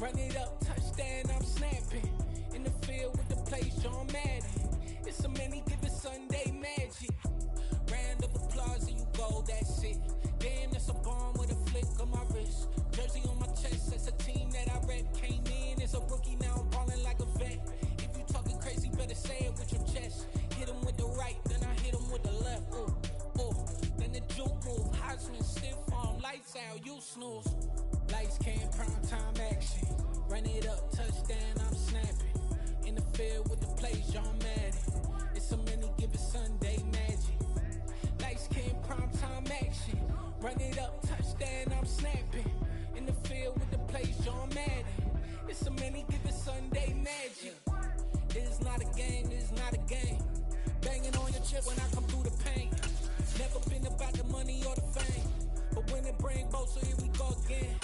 Run it up, touchdown, I'm snapping. In the field with the place, John Madden. It's so many, give it Sunday magic. Round of applause and you go, that's it. Damn, that's a bomb with a flick on my wrist. Jersey on my chest, that's a team that I rep. Came in as a rookie, now I'm ballin' like a vet. If you talking crazy, better say it with your chest. Hit him with the right, then I hit him with the left. Ooh, ooh. Then the juke move, Heisman, stiff arm, lights out, you snooze. Lights came, prime time action. Run it up, touchdown, I'm snapping. In the field with the plays, John Madden. It's so many, give it Sunday magic. Lights came, prime time action. Run it up, touchdown, I'm snapping. In the field with the plays, John Madden. It's so many, give it Sunday magic. It is not a game, it is not a game. Banging on your chip when I come through the paint. Never been about the money or the fame. But when it bring both, so here we go again.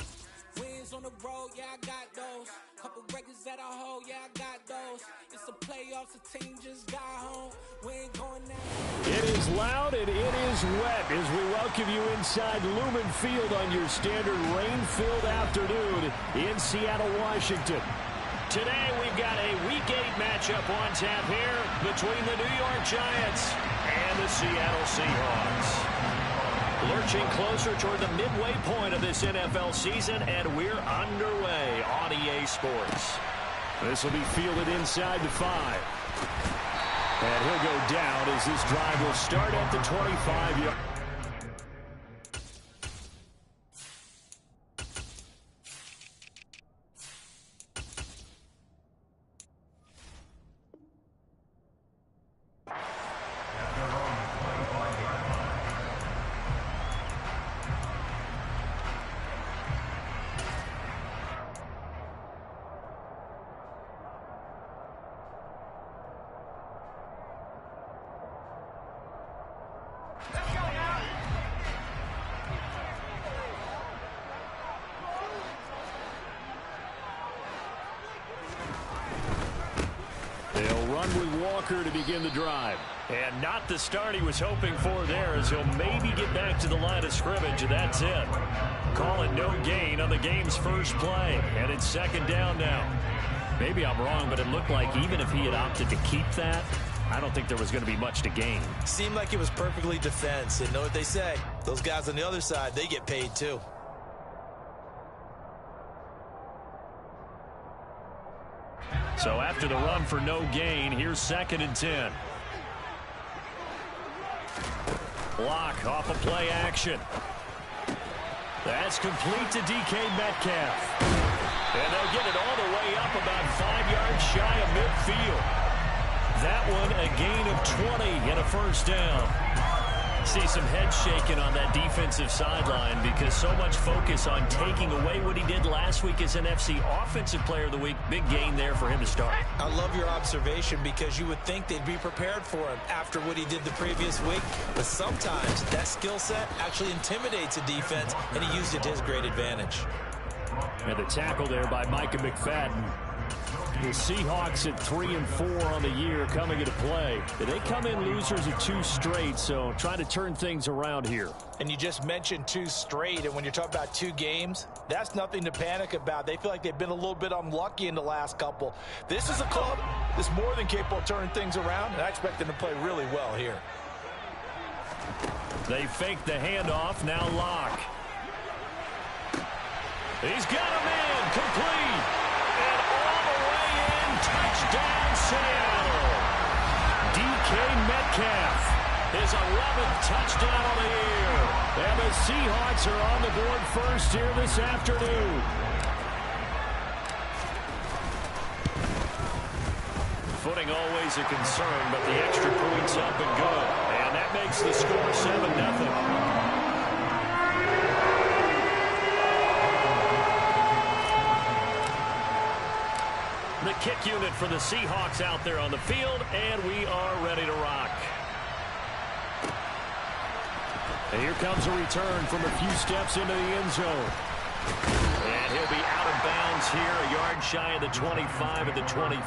Wins on the road, yeah, I got those. Couple records that I hold, yeah, I got those. It's the playoffs, the team just got home. We ain't going now. It is loud and it is wet as we welcome you inside Lumen Field on your standard rain-filled afternoon in Seattle, Washington. Today we've got a Week 8 matchup on tap here between the New York Giants and the Seattle Seahawks. Lurching closer toward the midway point of this NFL season, and we're underway on EA Sports. This will be fielded inside the 5. And he'll go down as this drive will start at the 25-yard. They'll run with Walker to begin the drive. And not the start he was hoping for there, as he'll maybe get back to the line of scrimmage, and that's it. Call it no gain on the game's first play. And it's second down now. Maybe I'm wrong, but it looked like even if he had opted to keep that, I don't think there was going to be much to gain. Seemed like it was perfectly defense. And know what they say? Those guys on the other side, they get paid too. So after the run for no gain, here's 2nd and 10. Block off a play action. That's complete to DK Metcalf. And they'll get it all the way up about 5 yards shy of midfield. That one a gain of 20 and a first down. See some head shaking on that defensive sideline because so much focus on taking away what he did last week as an NFC Offensive Player of the Week. Big gain there for him to start. I love your observation because you would think they'd be prepared for him after what he did the previous week. But sometimes that skill set actually intimidates a defense, and he used it to his great advantage. And the tackle there by Micah McFadden. The Seahawks at 3-4 on the year coming into play. They come in losers of 2 straight, so trying to turn things around here. And you just mentioned 2 straight, and when you're talking about 2 games, that's nothing to panic about. They feel like they've been a little bit unlucky in the last couple. This is a club that's more than capable of turning things around, and I expect them to play really well here. They fake the handoff, now Locke. He's got him in, complete. And all the way in, touchdown Seattle. DK Metcalf, his 11th touchdown of the year. And the Seahawks are on the board first here this afternoon. Footing always a concern, but the extra point's up and good. And that makes the score 7-0. The kick unit for the Seahawks out there on the field, and we are ready to rock. And here comes a return from a few steps into the end zone. And he'll be out of bounds here, a yard shy of the 25 at the 24.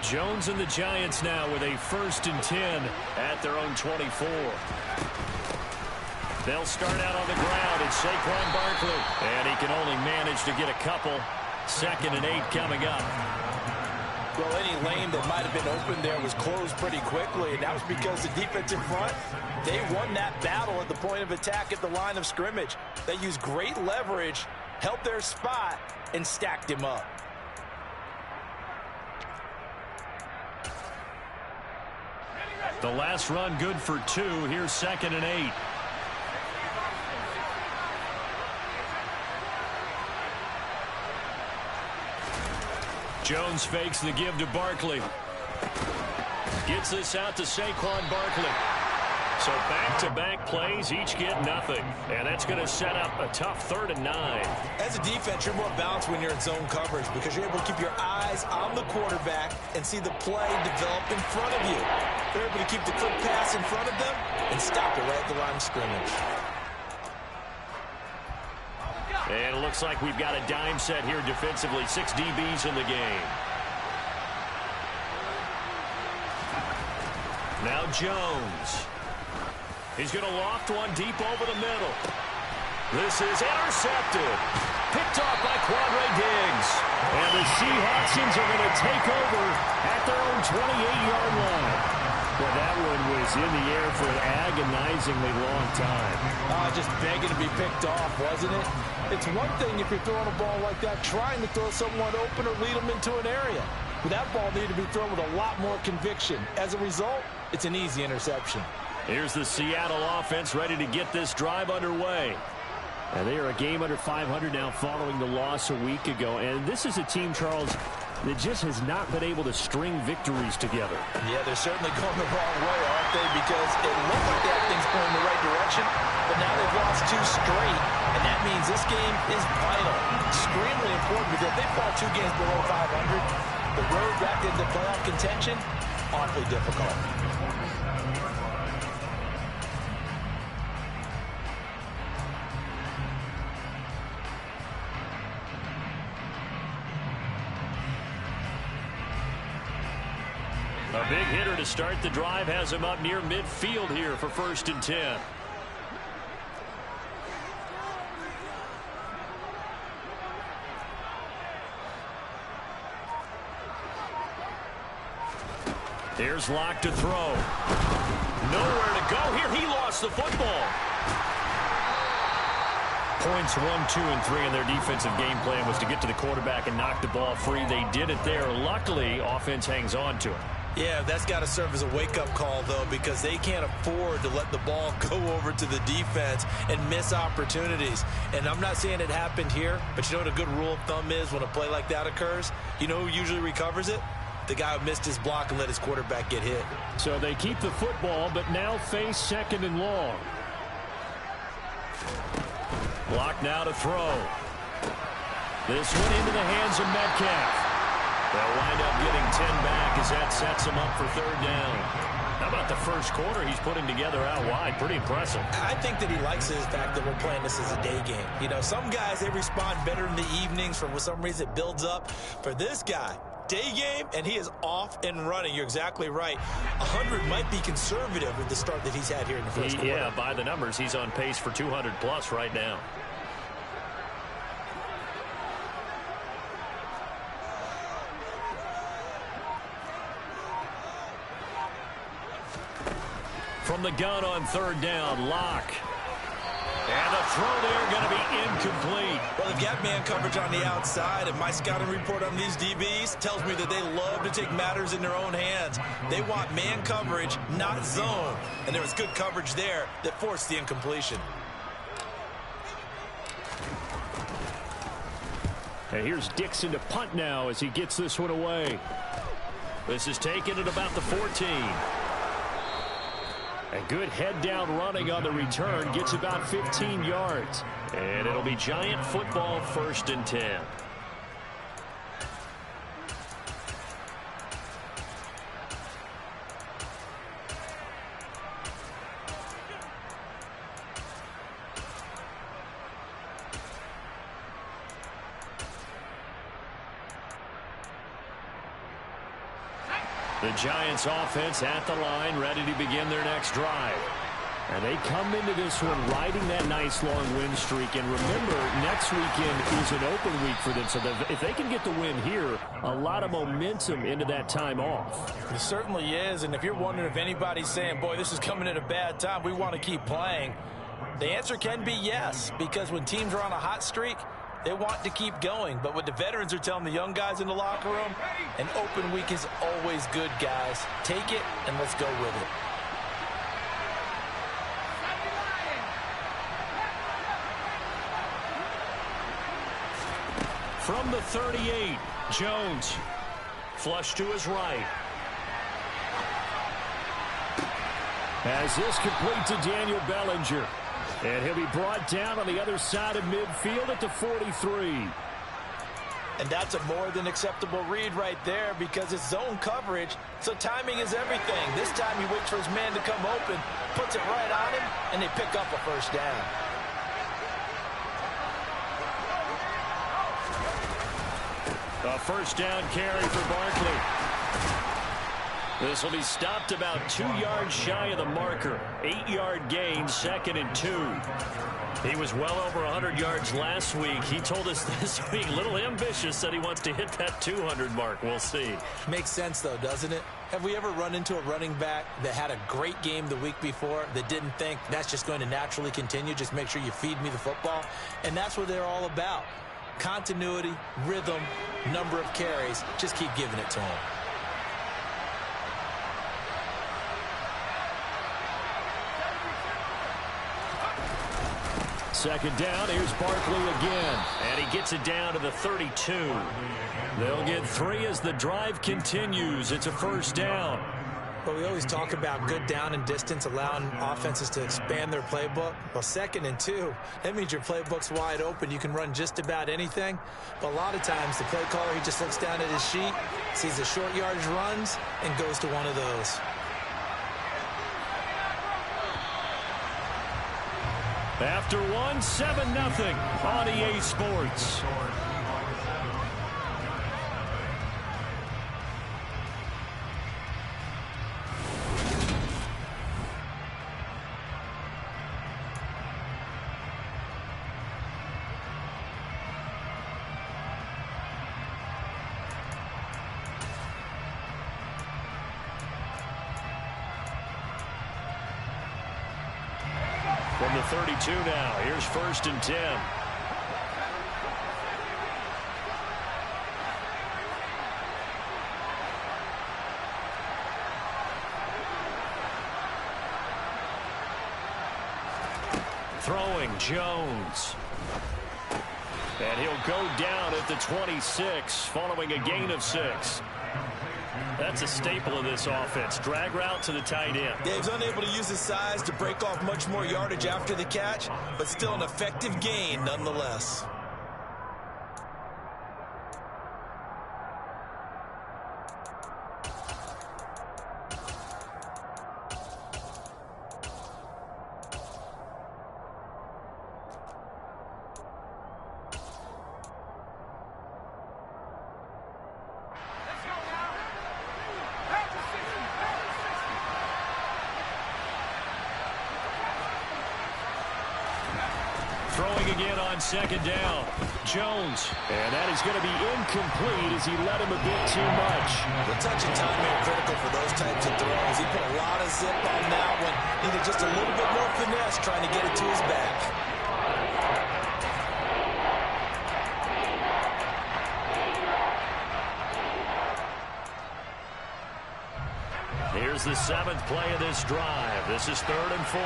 Jones and the Giants now with a 1st and 10 at their own 24. They'll start out on the ground. It's Saquon Barkley. And he can only manage to get a couple. 2nd and 8 coming up. Well, any lane that might have been open there was closed pretty quickly, and that was because the defensive front, they won that battle at the point of attack at the line of scrimmage. They used great leverage, held their spot, and stacked him up. The last run good for 2. Here's 2nd and 8. Jones fakes the give to Barkley. Gets this out to Saquon Barkley. So back-to-back plays, each get nothing. And that's going to set up a tough 3rd and 9. As a defense, you're more balanced when you're in zone coverage because you're able to keep your eyes on the quarterback and see the play develop in front of you. They're able to keep the quick pass in front of them and stop it right at the line of scrimmage. And it looks like we've got a dime set here defensively. 6 DBs in the game. Now Jones. He's going to loft one deep over the middle. This is intercepted. Picked off by Quadre Diggs. And the Seahawksins are going to take over at their own 28-yard line. Well, that one was in the air for an agonizingly long time. Just begging to be picked off, wasn't it? It's one thing if you're throwing a ball like that, trying to throw someone open or lead them into an area. But that ball needed to be thrown with a lot more conviction. As a result, it's an easy interception. Here's the Seattle offense ready to get this drive underway. And they are a game under 500 now following the loss a week ago. And this is a team, Charles, that just has not been able to string victories together. Yeah, they're certainly going the wrong way, aren't they? Because it looked like they had things going in the right direction, but now they've lost 2 straight, and that means this game is vital. Extremely important because if they fall 2 games below 500, the road back into playoff contention, awfully difficult. A big hitter to start the drive has him up near midfield here for 1st and 10. Here's Locke to throw. Nowhere to go here. He lost the football. Points 1, 2, and 3 in their defensive game plan was to get to the quarterback and knock the ball free. They did it there. Luckily, offense hangs on to it. Yeah, that's got to serve as a wake-up call, though, because they can't afford to let the ball go over to the defense and miss opportunities. And I'm not saying it happened here, but you know what a good rule of thumb is when a play like that occurs? You know who usually recovers it? The guy who missed his block and let his quarterback get hit. So they keep the football, but now face 2nd and long. Block now to throw. This one into the hands of Metcalf. They'll wind up getting 10 back as that sets him up for 3rd down. How about the first quarter he's putting together out wide? Pretty impressive. I think that he likes the fact that we're playing this as a day game. You know, some guys, they respond better in the evenings. For some reason, it builds up. For this guy, day game, and he is off and running. You're exactly right. 100 might be conservative with the start that he's had here in the first quarter. Yeah, by the numbers, he's on pace for 200-plus right now. From the gun on 3rd down, Locke. And the throw there going to be incomplete. Well, they've got man coverage on the outside, and my scouting report on these DBs tells me that they love to take matters in their own hands. They want man coverage, not zone. And there was good coverage there that forced the incompletion. And here's Dixon to punt now as he gets this one away. This is taken at about the 14. A good head-down running on the return. Gets about 15 yards. And it'll be Giant football, 1st and 10. The Giants offense at the line, ready to begin their next drive. And they come into this one riding that nice long win streak. And remember, next weekend is an open week for them. So if they can get the win here, a lot of momentum into that time off. It certainly is. And if you're wondering if anybody's saying, boy, this is coming at a bad time, we want to keep playing, the answer can be yes. Because when teams are on a hot streak, they want to keep going. But what the veterans are telling the young guys in the locker room, an open week is always good, guys. Take it and let's go with it. From the 38, Jones. Flush to his right. As this complete to Daniel Bellinger. And he'll be brought down on the other side of midfield at the 43. And that's a more than acceptable read right there because it's zone coverage, so timing is everything. This time he waits for his man to come open, puts it right on him, and they pick up a first down. A first down carry for Barkley. This will be stopped about 2 yards shy of the marker. 8-yard gain, 2nd and 2. He was well over 100 yards last week. He told us this week, a little ambitious, said he wants to hit that 200 mark. We'll see. Makes sense, though, doesn't it? Have we ever run into a running back that had a great game the week before that didn't think that's just going to naturally continue? Just make sure you feed me the football. And that's what they're all about. Continuity, rhythm, number of carries. Just keep giving it to him. Second down, here's Barkley again. And he gets it down to the 32. They'll get 3 as the drive continues. It's a first down. But we always talk about good down and distance, allowing offenses to expand their playbook. Well, 2nd and 2, that means your playbook's wide open. You can run just about anything. But a lot of times, the play caller, he just looks down at his sheet, sees the short yardage runs, and goes to one of those. After 7-0 on EA Sports. From the 32 now, here's 1st and 10. Throwing Jones. And he'll go down at the 26 following a gain of 6. That's a staple of this offense. Drag route to the tight end. Dave's unable to use his size to break off much more yardage after the catch, but still an effective gain nonetheless. Throwing again on 2nd down. Jones. And that is going to be incomplete as he let him a bit too much. The touch and time are critical for those types of throws. He put a lot of zip on that one. Needed just a little bit more finesse trying to get it to his back. Here's the 7th play of this drive. This is 3rd and 4.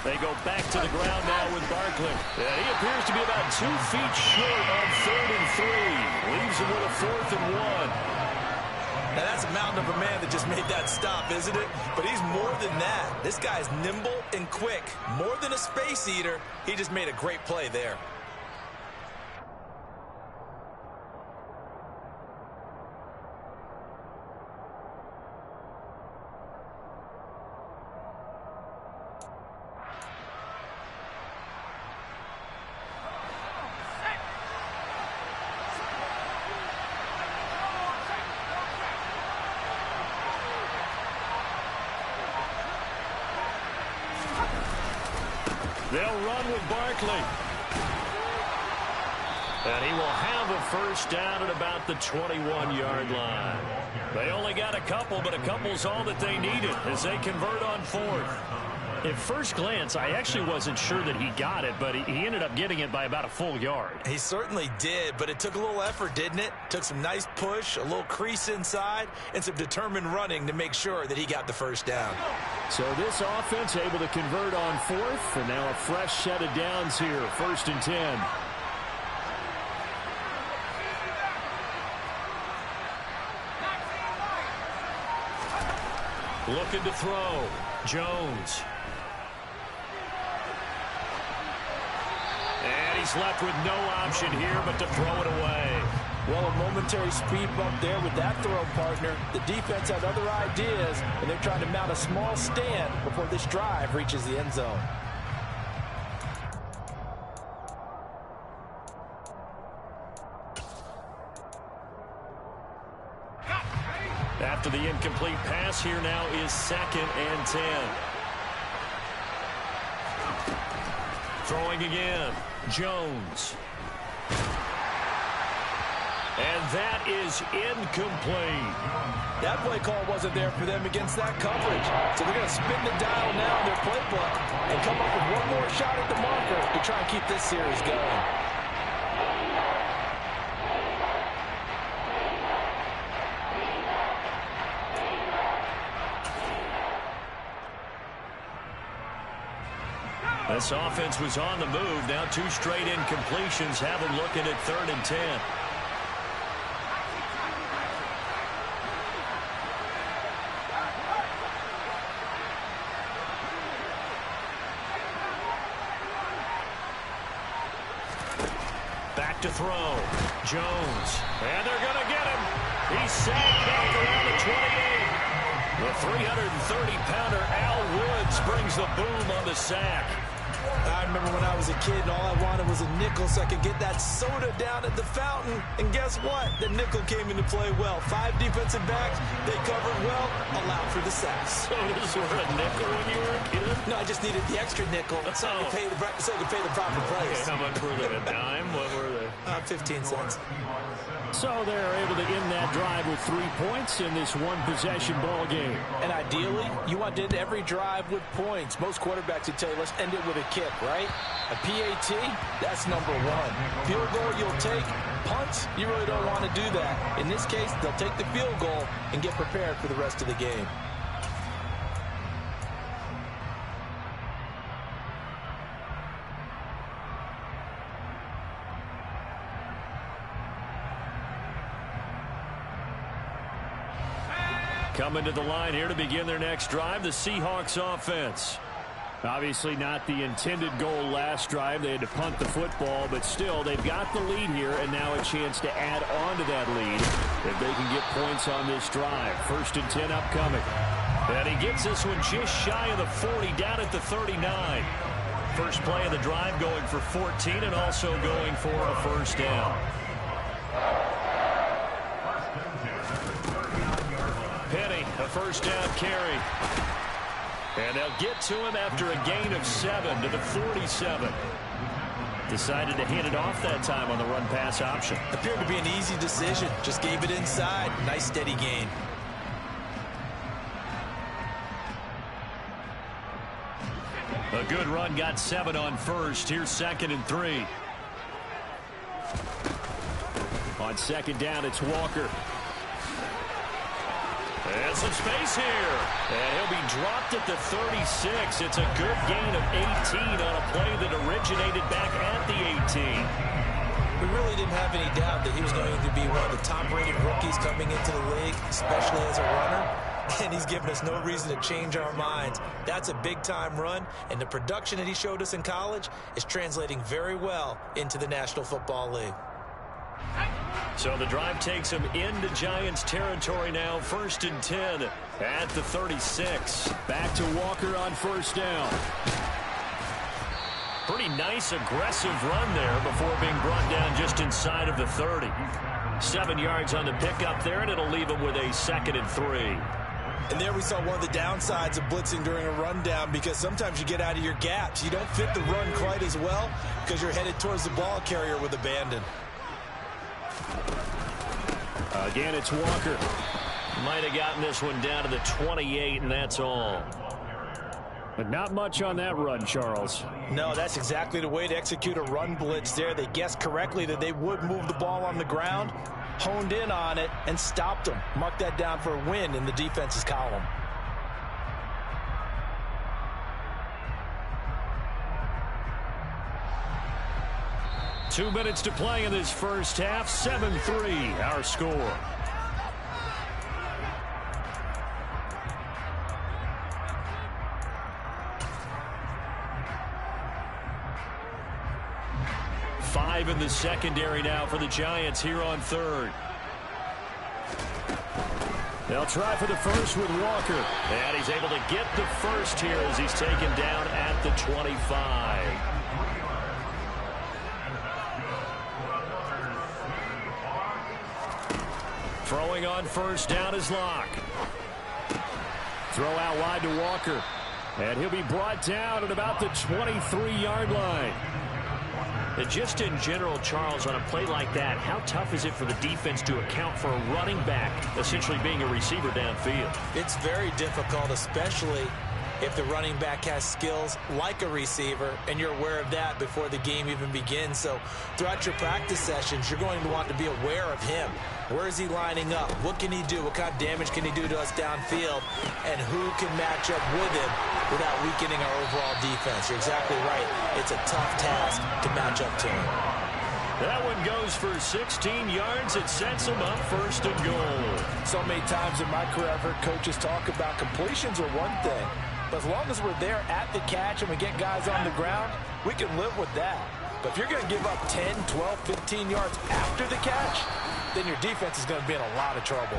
They go back to the ground now with Barkley. And he appears to be about 2 feet short on 3rd and 3. Leaves him with a 4th and 1. Now that's a mountain of a man that just made that stop, isn't it? But he's more than that. This guy's nimble and quick. More than a space eater, he just made a great play there. They'll run with Barkley. And he will have a first down at about the 21-yard line. They only got a couple, but a couple's all that they needed as they convert on fourth. At first glance, I actually wasn't sure that he got it, but he ended up getting it by about a full yard. He certainly did, but it took a little effort, didn't it? Took some nice push, a little crease inside, and some determined running to make sure that he got the first down. So this offense able to convert on fourth, and now a fresh set of downs here, 1st and 10. Looking to throw. Jones. And he's left with no option here but to throw it away. Well, a momentary speed bump there with that throw, partner. The defense had other ideas, and they're trying to mount a small stand before this drive reaches the end zone. After the incomplete pass, here now is 2nd and 10. Throwing again. Jones. And that is incomplete. That play call wasn't there for them against that coverage. So they're going to spin the dial now in their playbook and come up with one more shot at the marker to try and keep this series going. This offense was on the move. Now 2 straight incompletions have them looking at 3rd and 10. Back to throw. Jones. And they're going to get him. He's sacked back around the 28. The 330-pounder Al Woods brings the boom on the sack. I remember when I was a kid and all I wanted was a nickel so I could get that soda down at the fountain. And guess what? The nickel came into play well. 5 defensive backs, they covered well, allowed for the sacks. Sodas were a nickel when you were a kid? No, I just needed the extra nickel so I could pay the proper price. Okay, how much were they? A dime? What were they? 15 cents. So they're able to end that drive with 3 points in this one-possession ball game. And ideally, you want to end every drive with points. Most quarterbacks would tell you, let's end it with a kick, right? A PAT, that's number 1. Field goal you'll take. Punts, you really don't want to do that. In this case, they'll take the field goal and get prepared for the rest of the game. Coming to the line here to begin their next drive, the Seahawks offense. Obviously not the intended goal last drive. They had to punt the football, but still they've got the lead here and now a chance to add on to that lead if they can get points on this drive. 1st and 10 upcoming. And he gets this one just shy of the 40, down at the 39. First play of the drive going for 14 and also going for a first down. Penny, a first down carry. And they'll get to him after a gain of 7 to the 47. Decided to hand it off that time on the run-pass option. Appeared to be an easy decision. Just gave it inside. Nice steady gain. A good run, got 7 on first. Here's 2nd and 3. On 2nd down, it's Walker. And some space here. And he'll be dropped at the 36. It's a good gain of 18 on a play that originated back at the 18. We really didn't have any doubt that he was going to be one of the top-rated rookies coming into the league, especially as a runner. And he's given us no reason to change our minds. That's a big-time run, and the production that he showed us in college is translating very well into the National Football League. So the drive takes him into Giants territory now. 1st and 10 at the 36. Back to Walker on first down. Pretty nice aggressive run there before being brought down just inside of the 30. 7 yards on the pickup there, and it'll leave him with a 2nd and 3. And there we saw one of the downsides of blitzing during a rundown, because sometimes you get out of your gaps. You don't fit the run quite as well because you're headed towards the ball carrier with abandon. Again, it's Walker. Might have gotten this one down to the 28, and that's all. But not much on that run, Charles. No, that's exactly the way to execute a run blitz there. They guessed correctly that they would move the ball on the ground, honed in on it, and stopped them. Mark that down for a win in the defense's column. Two minutes to play in this first half. 7-3, our score. Five in the secondary now for the Giants here on third. They'll try for the first with Walker. And he's able to get the first here as he's taken down at the 25. Throwing on first down is Locke. Throw out wide to Walker. And he'll be brought down at about the 23-yard line. And just in general, Charles, on a play like that, how tough is it for the defense to account for a running back essentially being a receiver downfield? It's very difficult, especially if the running back has skills like a receiver, and you're aware of that before the game even begins. So throughout your practice sessions, you're going to want to be aware of him. Where is he lining up? What can he do? What kind of damage can he do to us downfield? And who can match up with him without weakening our overall defense? You're exactly right. It's a tough task to match up to him. That one goes for 16 yards. It sets him up first and goal. So many times in my career, I've heard coaches talk about completions are one thing. But as long as we're there at the catch and we get guys on the ground, we can live with that. But if you're going to give up 10, 12, 15 yards after the catch, then your defense is going to be in a lot of trouble.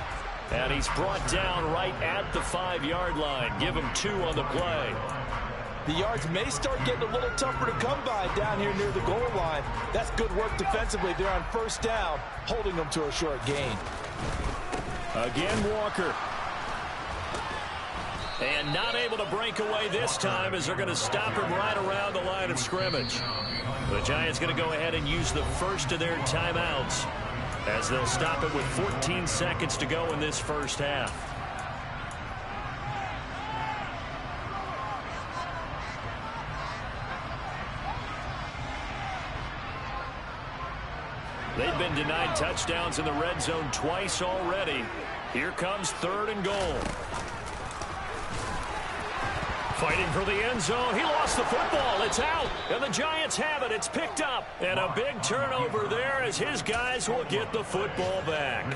And he's brought down right at the 5-yard line. Give him 2 on the play. The yards may start getting a little tougher to come by down here near the goal line. That's good work defensively there on first down, holding them to a short gain. Again, Walker. And not able to break away this time as they're going to stop him right around the line of scrimmage. The Giants going to go ahead and use the first of their timeouts as they'll stop it with 14 seconds to go in this first half. They've been denied touchdowns in the red zone twice already. Here comes third and goal. Fighting for the end zone. He lost the football. It's out. And the Giants have it. It's picked up. And a big turnover there as his guys will get the football back.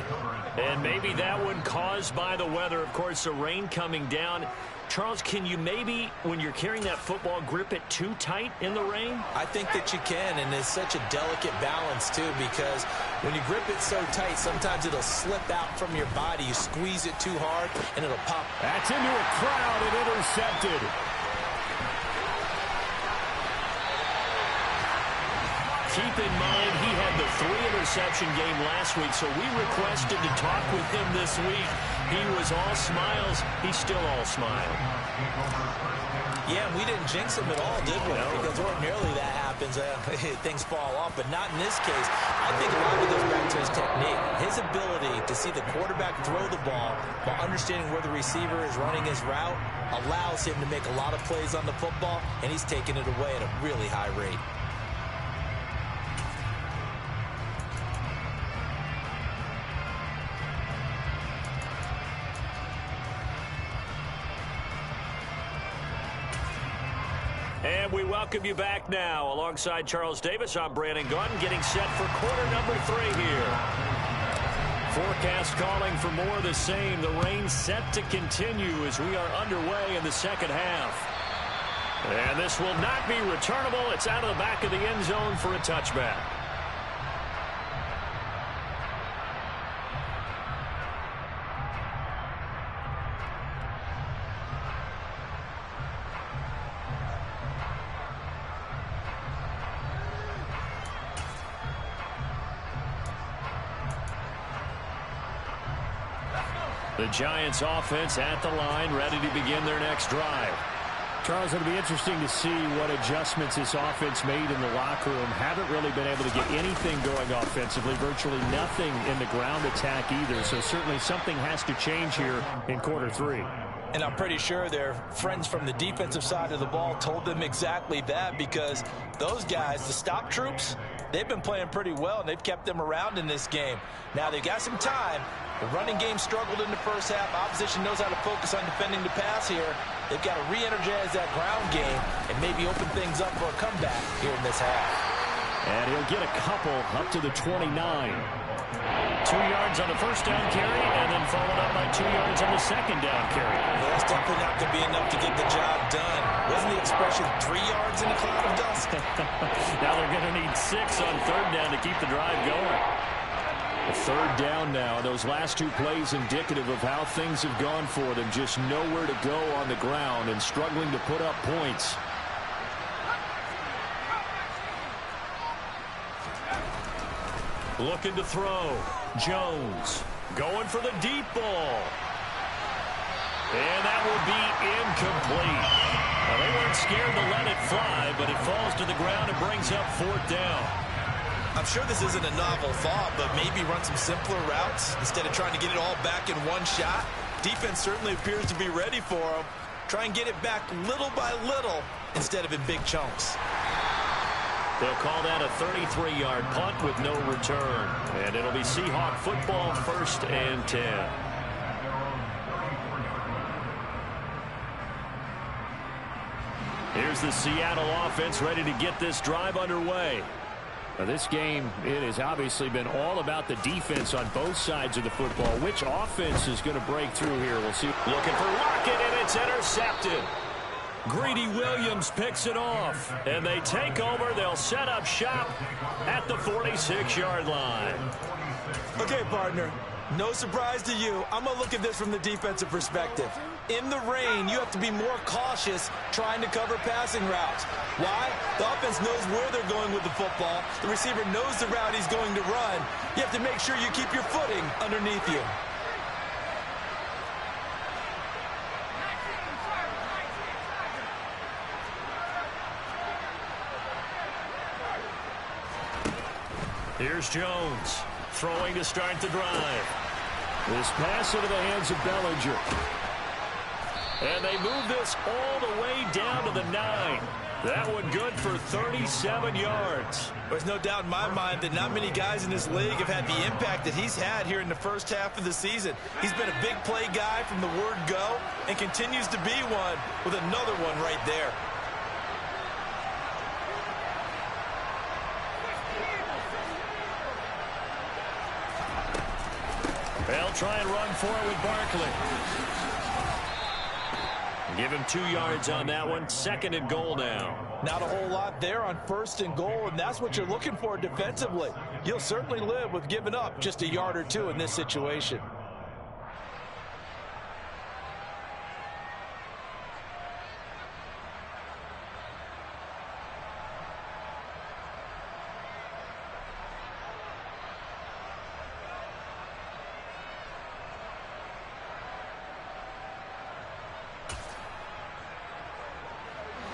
And maybe that one caused by the weather. Of course, the rain coming down. Charles, can you maybe, when you're carrying that football, grip it too tight in the rain? I think that you can, and it's such a delicate balance, too, because when you grip it so tight, sometimes it'll slip out from your body. You squeeze it too hard, and it'll pop. That's into a crowd and intercepted. Keep in mind, he had the 3-interception game last week, so we requested to talk with him this week. He was all smiles. He's still all smile. Yeah, we didn't jinx him at all, did we? No. Because ordinarily that happens. Things fall off, but not in this case. I think a lot of it goes back to his technique. His ability to see the quarterback throw the ball while understanding where the receiver is running his route allows him to make a lot of plays on the football, and he's taking it away at a really high rate. And we welcome you back now. Alongside Charles Davis, I'm Brandon Gunn, getting set for quarter number 3 here. Forecast calling for more of the same. The rain set to continue as we are underway in the second half. And this will not be returnable. It's out of the back of the end zone for a touchback. The Giants offense at the line, ready to begin their next drive. Charles, it'll be interesting to see what adjustments this offense made in the locker room. Haven't really been able to get anything going offensively, virtually nothing in the ground attack either. So certainly something has to change here in quarter 3. And I'm pretty sure their friends from the defensive side of the ball told them exactly that, because those guys, the stop troops, they've been playing pretty well, and they've kept them around in this game. Now, they've got some time. The running game struggled in the first half. Opposition knows how to focus on defending the pass here. They've got to re-energize that ground game and maybe open things up for a comeback here in this half. And he'll get a couple up to the 29. 2 yards on the first down carry, and then followed up by 2 yards on the second down carry. Well, that's definitely not going to be enough to get the job done. Wasn't the expression 3 yards in a cloud of dust? Now they're going to need 6 on third down to keep the drive going. A third down now. Those last 2 plays indicative of how things have gone for them. Just nowhere to go on the ground and struggling to put up points. Looking to throw. Jones going for the deep ball. And that will be incomplete. Well, they weren't scared to let it fly, but it falls to the ground and brings up fourth down. I'm sure this isn't a novel thought, but maybe run some simpler routes instead of trying to get it all back in one shot. Defense certainly appears to be ready for them. Try and get it back little by little instead of in big chunks. They'll call that a 33-yard punt with no return. And it'll be Seahawk football, 1st and 10. Here's the Seattle offense ready to get this drive underway. Now this game, it has obviously been all about the defense on both sides of the football. Which offense is going to break through here? We'll see. Looking for Lockett, and it's intercepted. Greedy Williams picks it off, and they take over. They'll set up shop at the 46-yard line. Okay, partner, no surprise to you. I'm going to look at this from the defensive perspective. In the rain, you have to be more cautious trying to cover passing routes. Why? The offense knows where they're going with the football. The receiver knows the route he's going to run. You have to make sure you keep your footing underneath you. Here's Jones, throwing to start the drive. This pass into the hands of Bellinger. And they move this all the way down to the 9. That one good for 37 yards. There's no doubt in my mind that not many guys in this league have had the impact that he's had here in the first half of the season. He's been a big play guy from the word go and continues to be one with another one right there. They'll try and run for it with Barkley. Give him 2 yards on that one. 2nd and goal now. Not a whole lot there on 1st and goal, and that's what you're looking for defensively. You'll certainly live with giving up just a yard or 2 in this situation.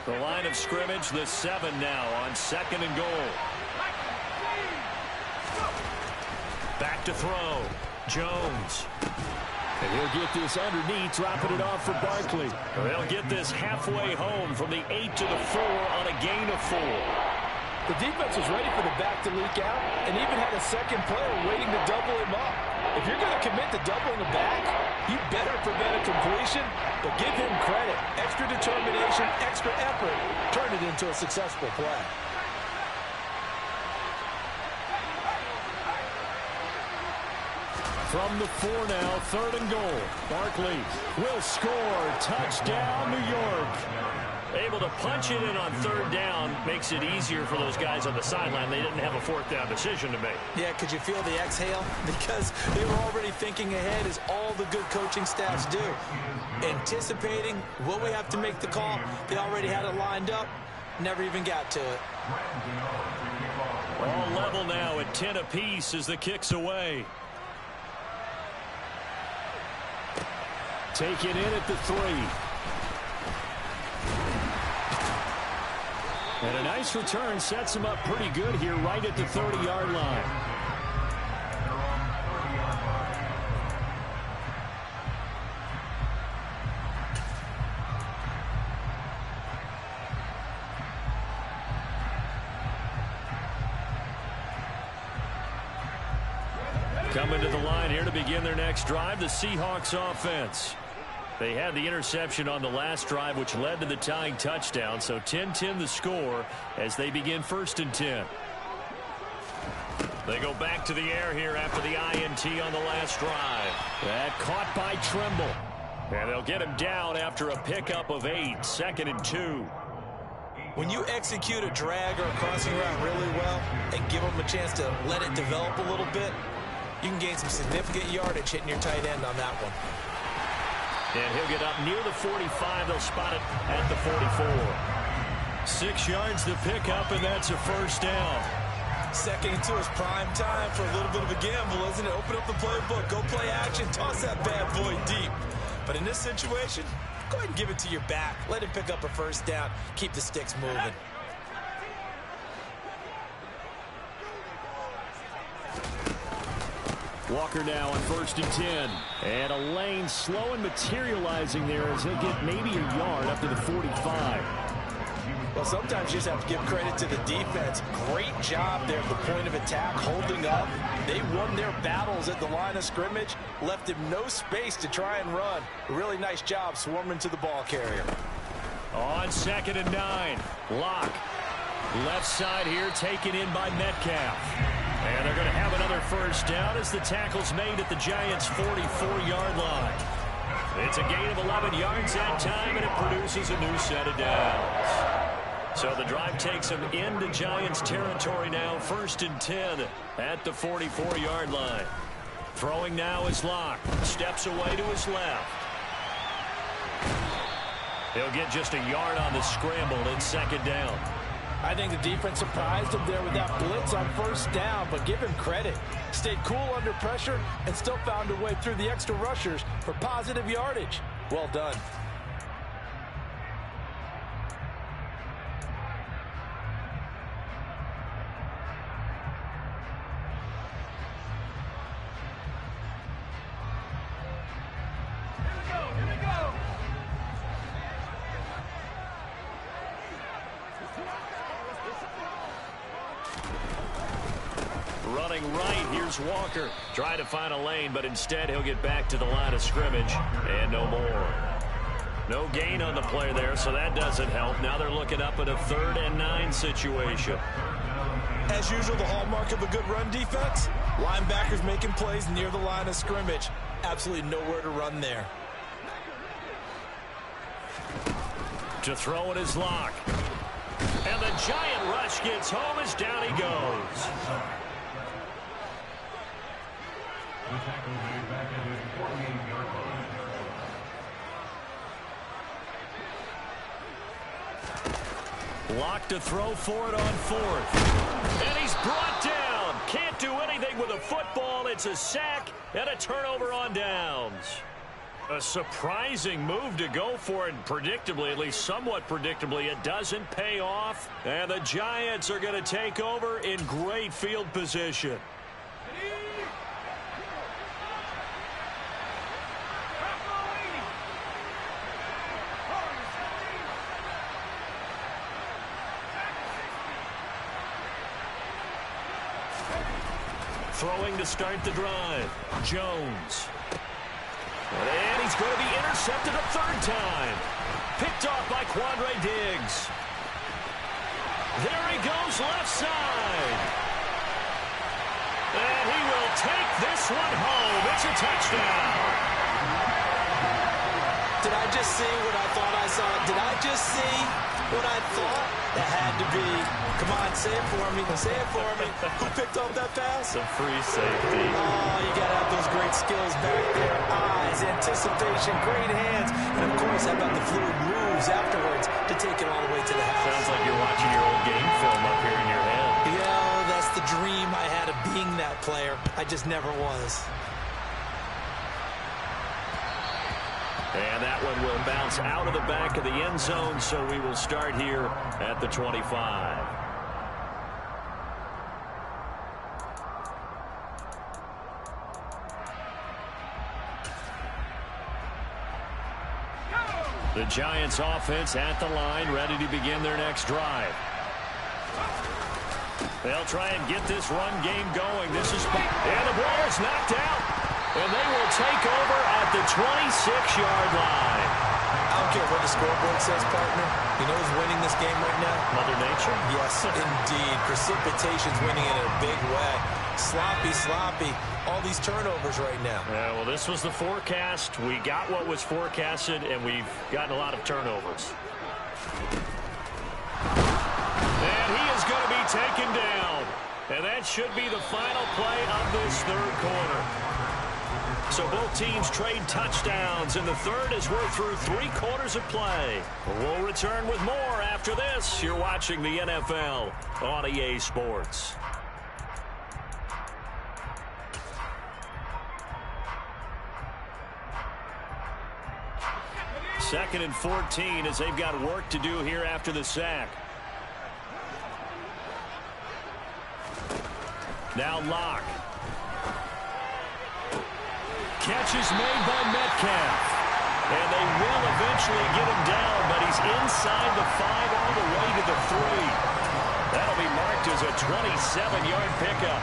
The line of scrimmage, the 7 now on 2nd and goal. Back to throw. Jones. And he'll get this underneath, dropping it off for Barkley. They'll get this halfway home from the 8 to the 4 on a gain of 4. The defense was ready for the back to leak out and even had a second player waiting to double him up. If you're going to commit to doubling a back, you better prevent a completion, but give him credit. Extra determination, extra effort, turn it into a successful play. From the 4 now, 3rd and goal. Barkley will score. Touchdown, New York. Able to punch it in on 3rd down makes it easier for those guys on the sideline. They didn't have a 4th down decision to make. Yeah, could you feel the exhale? Because they were already thinking ahead, as all the good coaching staffs do. Anticipating, will we have to make the call? They already had it lined up, never even got to it. All level now at 10 apiece as the kick's away. taken in at the 3. And a nice return sets him up pretty good here right at the 30-yard line. Coming to the line here to begin their next drive, the Seahawks offense. They had the interception on the last drive, which led to the tying touchdown. So 10-10 the score as they begin 1st and 10. They go back to the air here after the INT on the last drive. That caught by Trimble. And they'll get him down after a pickup of 8, 2nd and 2. When you execute a drag or a crossing route really well and give them a chance to let it develop a little bit, you can gain some significant yardage hitting your tight end on that one. And he'll get up near the 45. They'll spot it at the 44. 6 yards to pick up, and that's a 1st down. 2nd and 2 is prime time for a little bit of a gamble, isn't it? Open up the playbook, go play action, toss that bad boy deep. But in this situation, go ahead and give it to your back. Let him pick up a 1st down. Keep the sticks moving. Walker now on 1st and 10. And a lane slow and materializing there as he'll get maybe a yard up to the 45. Well, sometimes you just have to give credit to the defense. Great job there at the point of attack, holding up. They won their battles at the line of scrimmage, left him no space to try and run. A really nice job swarming to the ball carrier. On 2nd and 9, Locke. Left side here taken in by Metcalf. And they're going to have another 1st down as the tackle's made at the Giants' 44-yard line. It's a gain of 11 yards that time, and it produces a new set of downs. So the drive takes them into Giants territory now, 1st and 10 at the 44-yard line. Throwing now is Locke. Steps away to his left. He'll get just a yard on the scramble in 2nd down. I think the defense surprised him there with that blitz on 1st down, but give him credit. Stayed cool under pressure and still found a way through the extra rushers for positive yardage. Well done. Running right, here's Walker. Trying to find a lane, but instead he'll get back to the line of scrimmage. And no more. No gain on the play there, so that doesn't help. Now they're looking up at a 3rd and 9 situation. As usual, the hallmark of a good run defense, linebackers making plays near the line of scrimmage. Absolutely nowhere to run there. To throw it is Locke. And the giant rush gets home as down he goes. Locke to throw for it on 4th. And he's brought down. Can't do anything with a football. It's a sack and a turnover on downs. A surprising move to go for it. Predictably, at least somewhat predictably, it doesn't pay off. And the Giants are going to take over in great field position. Throwing to start the drive. Jones. And he's going to be intercepted a 3rd time. Picked off by Quandre Diggs. There he goes left side. And he will take this one home. It's a touchdown. Did I just see what I thought I saw? Did I just see what I thought? That had to be. Come on, say it for me. Say it for me. Who picked off that pass? It's a free safety. Oh, you got to have those great skills back there. Eyes, anticipation, great hands. And, of course, how about the fluid moves afterwards to take it all the way to the house? Sounds like you're watching your old game film up here in your head. Yeah, that's the dream I had of being that player. I just never was. And that one will bounce out of the back of the end zone, so we will start here at the 25. The Giants offense at the line, ready to begin their next drive. They'll try and get this run game going. This is, and the ball is knocked out. And they will take over at the 26-yard line. I don't care what the scoreboard says, partner. You know who's winning this game right now? Mother Nature? Yes, indeed. Precipitation's winning in a big way. Sloppy. All these turnovers right now. Yeah, well, this was the forecast. We got what was forecasted, and we've gotten a lot of turnovers. And he is going to be taken down. And that should be the final play of this third quarter. So both teams trade touchdowns in the third as we're through 3 quarters of play. We'll return with more after this. You're watching the NFL on EA Sports. Second and 14 as they've got work to do here after the sack. Now Locke. Catch is made by Metcalf. And they will eventually get him down, but he's inside the 5 all the way to the 3. That'll be marked as a 27-yard pickup.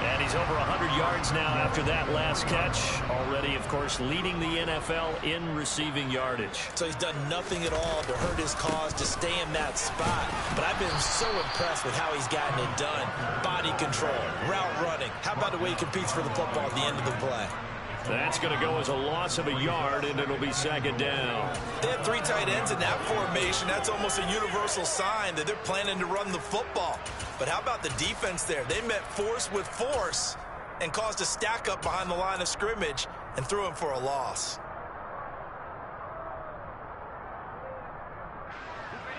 And he's over 100 yards now after that last catch. Already, of course, leading the NFL in receiving yardage. So he's done nothing at all to hurt his cause, to stay in that spot. But I've been so impressed with how he's gotten it done. Body control, route running. How about the way he competes for the football at the end of the play? That's going to go as a loss of a yard, and it'll be second down. They have 3 tight ends in that formation. That's almost a universal sign that they're planning to run the football. But how about the defense there? They met force with force and caused a stack up behind the line of scrimmage and threw him for a loss.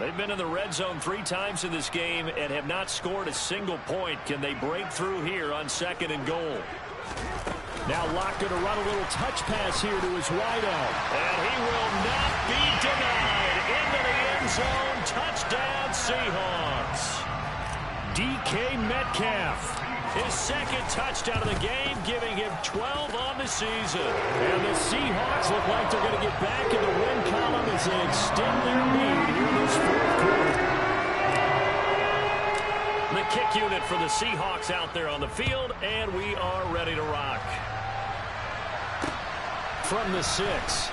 They've been in the red zone 3 times in this game and have not scored a single point. Can they break through here on second and goal? Now Locke going to run a little touch pass here to his wideout. And he will not be denied. Into the end zone. Touchdown Seahawks. DK Metcalf. His second touchdown of the game, giving him 12 on the season. And the Seahawks look like they're going to get back in the win column as they extend their lead here in this fourth quarter. The kick unit for the Seahawks out there on the field, and we are ready to rock. From the 6.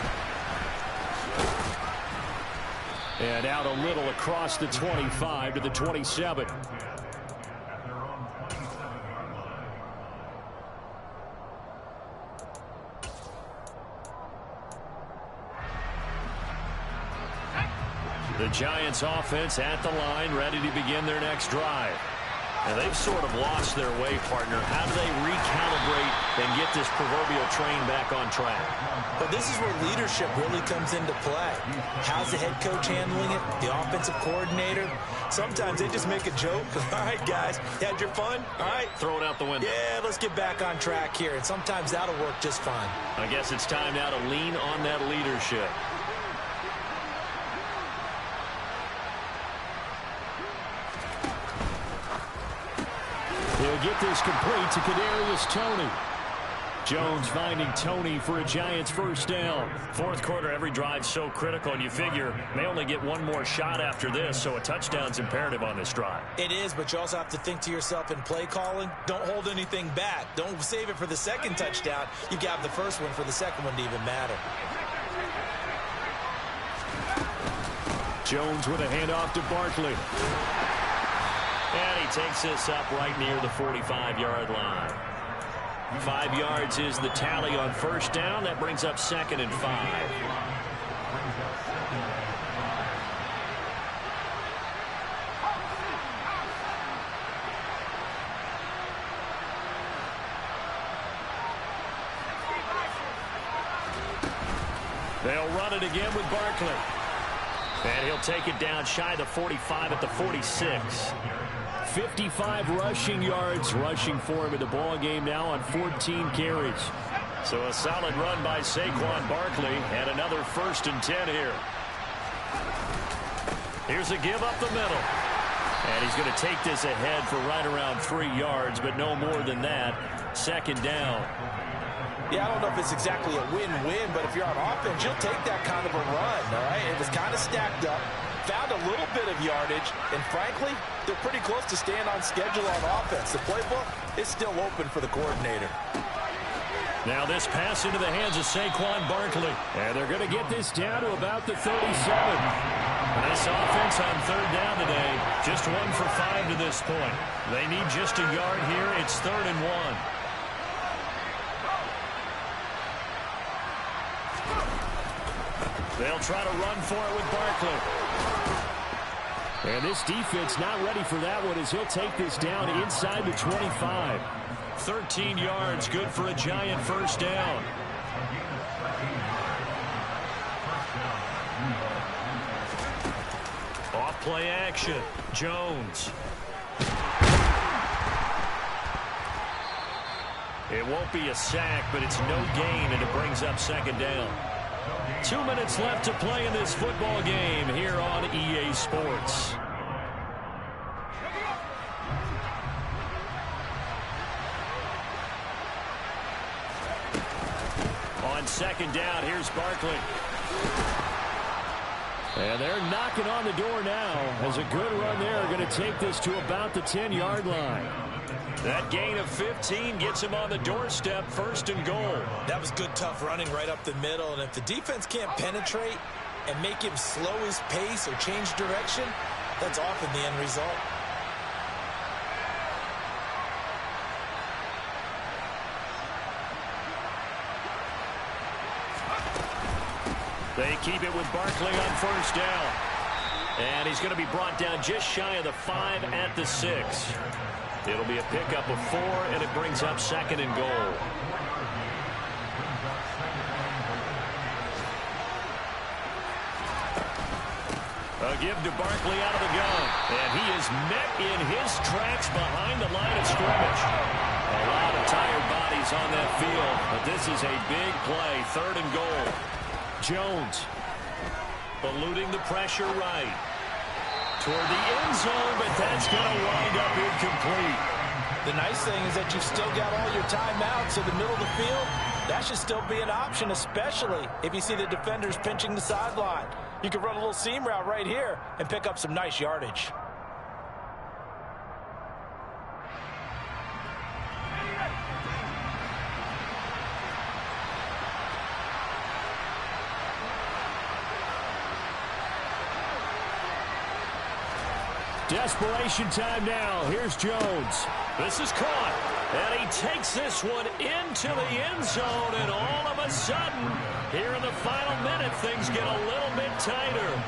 And out a little across the 25 to the 27. The Giants offense at the line, ready to begin their next drive. And they've sort of lost their way, partner. How do they recalibrate and get this proverbial train back on track? But this is where leadership really comes into play. How's the head coach handling it? The offensive coordinator? Sometimes they just make a joke. All right, guys, you had your fun? All right. Throw it out the window. Yeah, let's get back on track here. And sometimes that'll work just fine. I guess it's time now to lean on that leadership. He'll get this complete to Kadarius Toney. Jones finding Toney for a Giants first down. Fourth quarter, every drive's so critical, and you figure they only get one more shot after this, so a touchdown's imperative on this drive. It is, but you also have to think to yourself in play calling, don't hold anything back. Don't save it for the second touchdown. You got the first one for the second one to even matter. Jones with a handoff to Barkley. And he takes this up right near the 45-yard line. 5 yards is the tally on first down. That brings up second and 5. They'll run it again with Barkley. And he'll take it down shy of the 45 at the 46. 55 rushing yards rushing for him in the ball game now on 14 carries. So a solid run by Saquon Barkley and another 1st and 10 here. Here's a give up the middle. And he's going to take this ahead for right around 3 yards, but no more than that. 2nd down. Yeah, I don't know if it's exactly a win-win, but if you're on offense, you'll take that kind of a run, all right? It was kind of stacked up, found a little bit of yardage, and frankly, they're pretty close to staying on schedule on offense. The playbook is still open for the coordinator. Now this pass into the hands of Saquon Barkley. And they're going to get this down to about the 37. This offense on 3rd down today, just 1 for 5 to this point. They need just a yard here. It's 3rd and 1. They'll try to run for it with Barkley. And this defense not ready for that one as he'll take this down inside the 25. 13 yards, good for a giant 1st down. Off play action. Jones. It won't be a sack, but it's no gain, and it brings up 2nd down. 2 minutes left to play in this football game here on EA Sports. On 2nd down, here's Barkley. And they're knocking on the door now as a good run there. Going to take this to about the 10-yard line. That gain of 15 gets him on the doorstep, 1st and goal. That was good, tough running right up the middle, and if the defense can't penetrate and make him slow his pace or change direction, that's often the end result. They keep it with Barkley on 1st down. And he's going to be brought down just shy of the 5 at the 6. It'll be a pickup of 4, and it brings up 2nd and goal. A give to Barkley out of the gun. And he is met in his tracks behind the line of scrimmage. A lot of tired bodies on that field, but this is a big play. 3rd and goal. Jones. Eluding the pressure right. Toward the end zone, but that's going to wind up incomplete. The nice thing is that you've still got all your timeouts in the middle of the field. That should still be an option, especially if you see the defenders pinching the sideline. You can run a little seam route right here and pick up some nice yardage. Desperation time now. Here's Jones. This is caught. And he takes this one into the end zone. And all of a sudden, here in the final minute, things get a little bit tighter.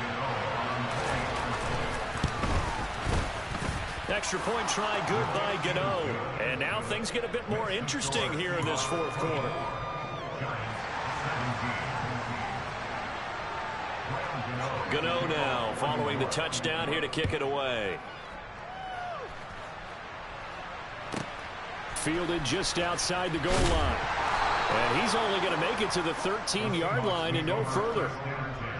Extra point try good by Gano. And now things get a bit more interesting here in this 4th quarter. Gano now following the touchdown here to kick it away. Fielded just outside the goal line. And he's only going to make it to the 13-yard line and no further.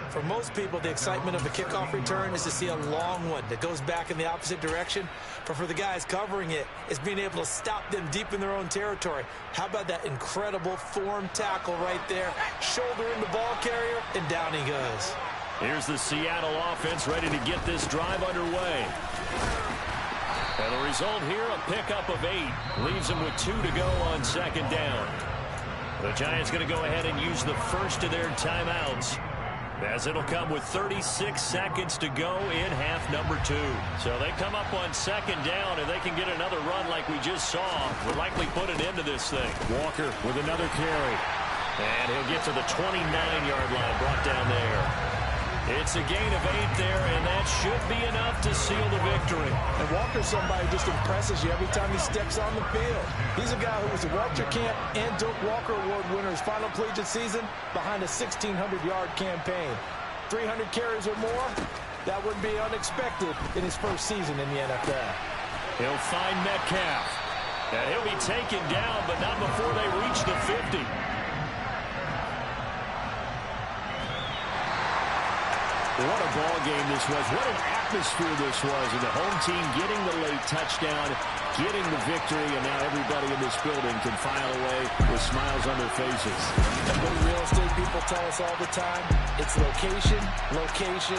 For most people, the excitement of a kickoff return is to see a long one that goes back in the opposite direction. But for the guys covering it, it's being able to stop them deep in their own territory. How about that incredible form tackle right there? Shoulder in the ball carrier, and down he goes. Here's the Seattle offense ready to get this drive underway. And the result here, a pickup of 8. Leaves them with 2 to go on 2nd down. The Giants going to go ahead and use the first of their timeouts, as it'll come with 36 seconds to go in half number 2. So they come up on 2nd down, and they can get another run like we just saw. Will likely put an end to this thing. Walker with another carry. And he'll get to the 29-yard line, brought down there. It's a gain of 8 there, and that should be enough to seal the victory. And Walker's somebody who just impresses you every time he steps on the field. He's a guy who was the Walter Camp and Doak Walker Award winner his final collegiate season behind a 1,600-yard campaign. 300 carries or more, that wouldn't be unexpected in his first season in the NFL. He'll find Metcalf. And he'll be taken down, but not before they reach the 50. What a ball game this was. What an atmosphere this was. And the home team getting the late touchdown, getting the victory, and now everybody in this building can file away with smiles on their faces. What do real estate people tell us all the time? It's location, location,